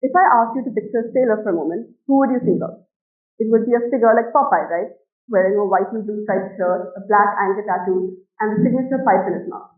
If I asked you to picture a sailor for a moment, who would you think of? It would be a figure like Popeye, right? Wearing a white and blue striped shirt, a black anchor tattoo, and the signature pipe in his mouth.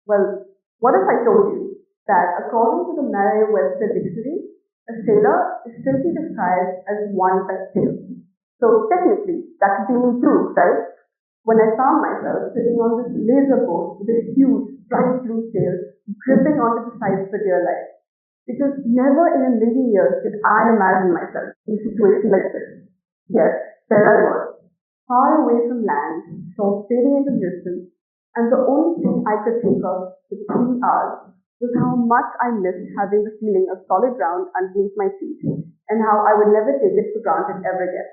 Well, what if I told you that according to the Merriam-Webster dictionary, a sailor is simply described as one that sails. So technically, that could be me too, right? When I found myself sitting on this laser boat with a huge bright blue sail gripping onto the sides for dear life. Because never in a million years did I imagine myself in a situation like this. Yes, there I was, far away from land, so fading into distance, and the only thing I could think of for 3 hours was how much I missed having the feeling of solid ground underneath my feet, and how I would never take it for granted ever again.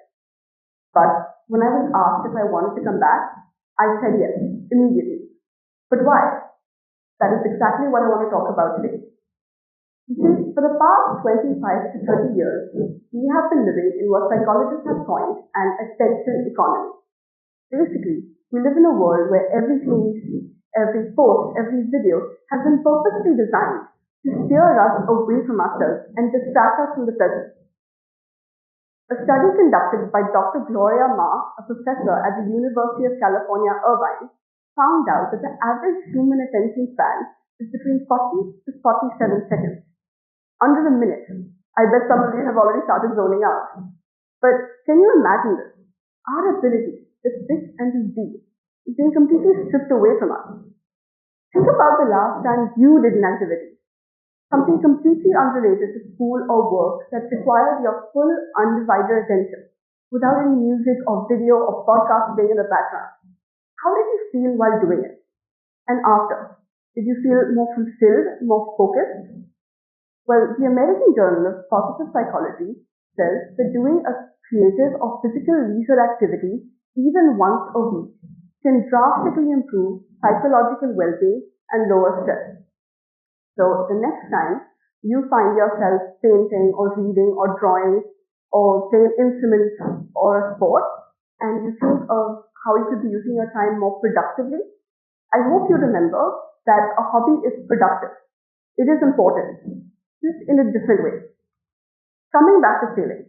But when I was asked if I wanted to come back, I said yes, immediately. But why? That is exactly what I want to talk about today. You see, for the past 25 to 30 years, we have been living in what psychologists have coined an attention economy. Basically, we live in a world where everything we see, every post, every video has been purposely designed to steer us away from ourselves and distract us from the present. A study conducted by Dr. Gloria Ma, a professor at the University of California, Irvine, found out that the average human attention span is between 40 to 47 seconds. Under a minute. I bet some of you have already started zoning out. But can you imagine this? Our ability to sit and to be is being completely stripped away from us. Think about the last time you did an activity, something completely unrelated to school or work that required your full undivided attention, without any music or video or podcast playing in the background. How did you feel while doing it? And after? Did you feel more fulfilled, more focused? Well, the American Journal of Positive Psychology says that doing a creative or physical leisure activity even once a week can drastically improve psychological well-being and lower stress. So the next time you find yourself painting or reading or drawing or playing instruments or a sport, and you think of how you could be using your time more productively, I hope you remember that a hobby is productive. It is important, just in a different way. Coming back to sailing.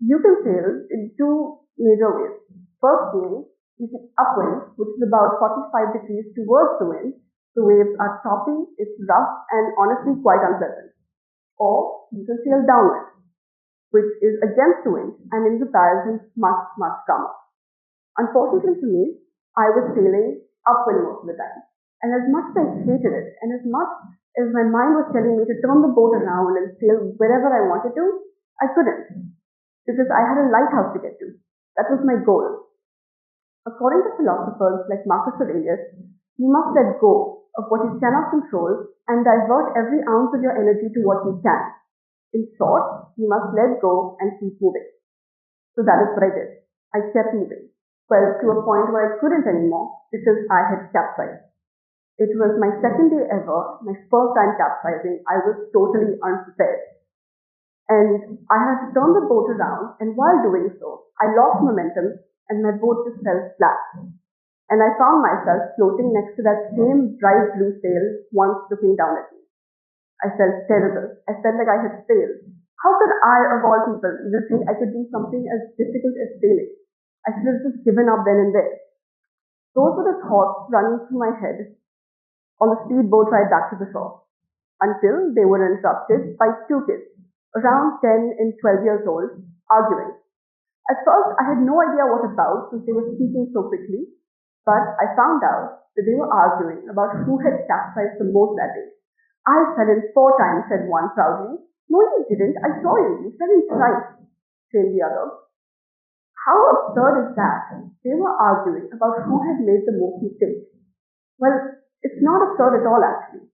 You can sail in two major ways. First being, you can upwind, which is about 45 degrees towards the wind. The waves are choppy, it's rough, and honestly quite unpleasant. Or you can sail downwind, which is against the wind and in comparison much, much calmer. Unfortunately for me, I was sailing upwind most of the time. And as much as I hated it, and as much as my mind was telling me to turn the boat around and sail wherever I wanted to, I couldn't. Because I had a lighthouse to get to. That was my goal. According to philosophers like Marcus Aurelius, you must let go of what you cannot control and divert every ounce of your energy to what you can. In short, you must let go and keep moving. So that is what I did. I kept moving. Well, to a point where I couldn't anymore because I had capsized. It was my second day ever, my first time capsizing. I was totally unprepared. And I had to turn the boat around, and while doing so, I lost momentum and my boat just fell flat. And I found myself floating next to that same bright blue sail once looking down at me. I felt terrible. I felt like I had failed. How could I, of all people, even think I could do something as difficult as sailing? I should have just given up then and there. Those were the thoughts running through my head on the speedboat ride back to the shore, until they were interrupted by two kids, around 10 and 12 years old, arguing. At first, I had no idea what about since they were speaking so quickly, but I found out that they were arguing about who had capsized the most that day. I fell in 4 times, said one proudly. No, you didn't. I saw you. You fell in thrice, said the other. How absurd is that? They were arguing about who had made the most mistakes. Well, it's not absurd at all, actually.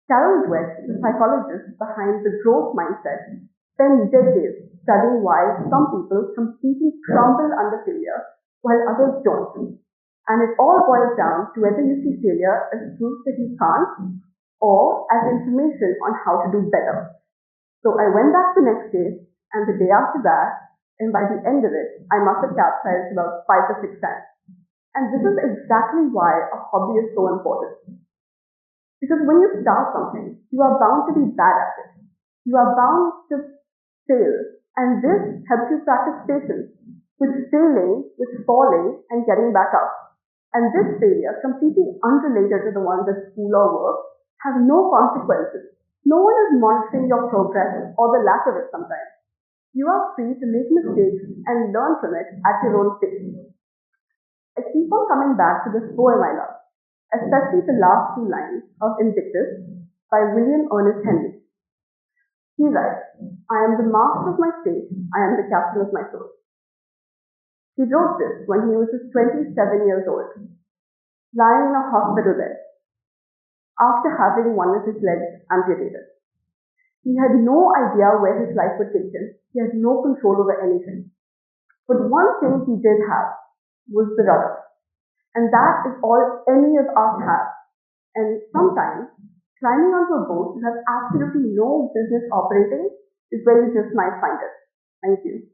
Carol Dweck, the psychologist behind the growth mindset, spent decades studying why some people completely crumble under failure while others don't. And it all boils down to whether you see failure as proof that you can't or as information on how to do better. So I went back the next day and the day after that, and by the end of it, I must have capsized about 5 or 6 times. And this is exactly why a hobby is so important. Because when you start something, you are bound to be bad at it. You are bound to fail, and this helps you practice patience with failing, with falling, and getting back up. And this failure, completely unrelated to the ones at school or work, has no consequences. No one is monitoring your progress or the lack of it sometimes. You are free to make mistakes and learn from it at your own pace. I keep on coming back to this poem I love, especially the last two lines of Invictus by William Ernest Henley. He writes, I am the master of my fate, I am the captain of my soul. He wrote this when he was just 27 years old, lying in a hospital bed after having one of his legs amputated. He had no idea where his life would take him. He had no control over anything. But one thing he did have was the rudder. And that is all any of us have. And sometimes climbing onto a boat you have absolutely no business operating is where you just might find it. Thank you.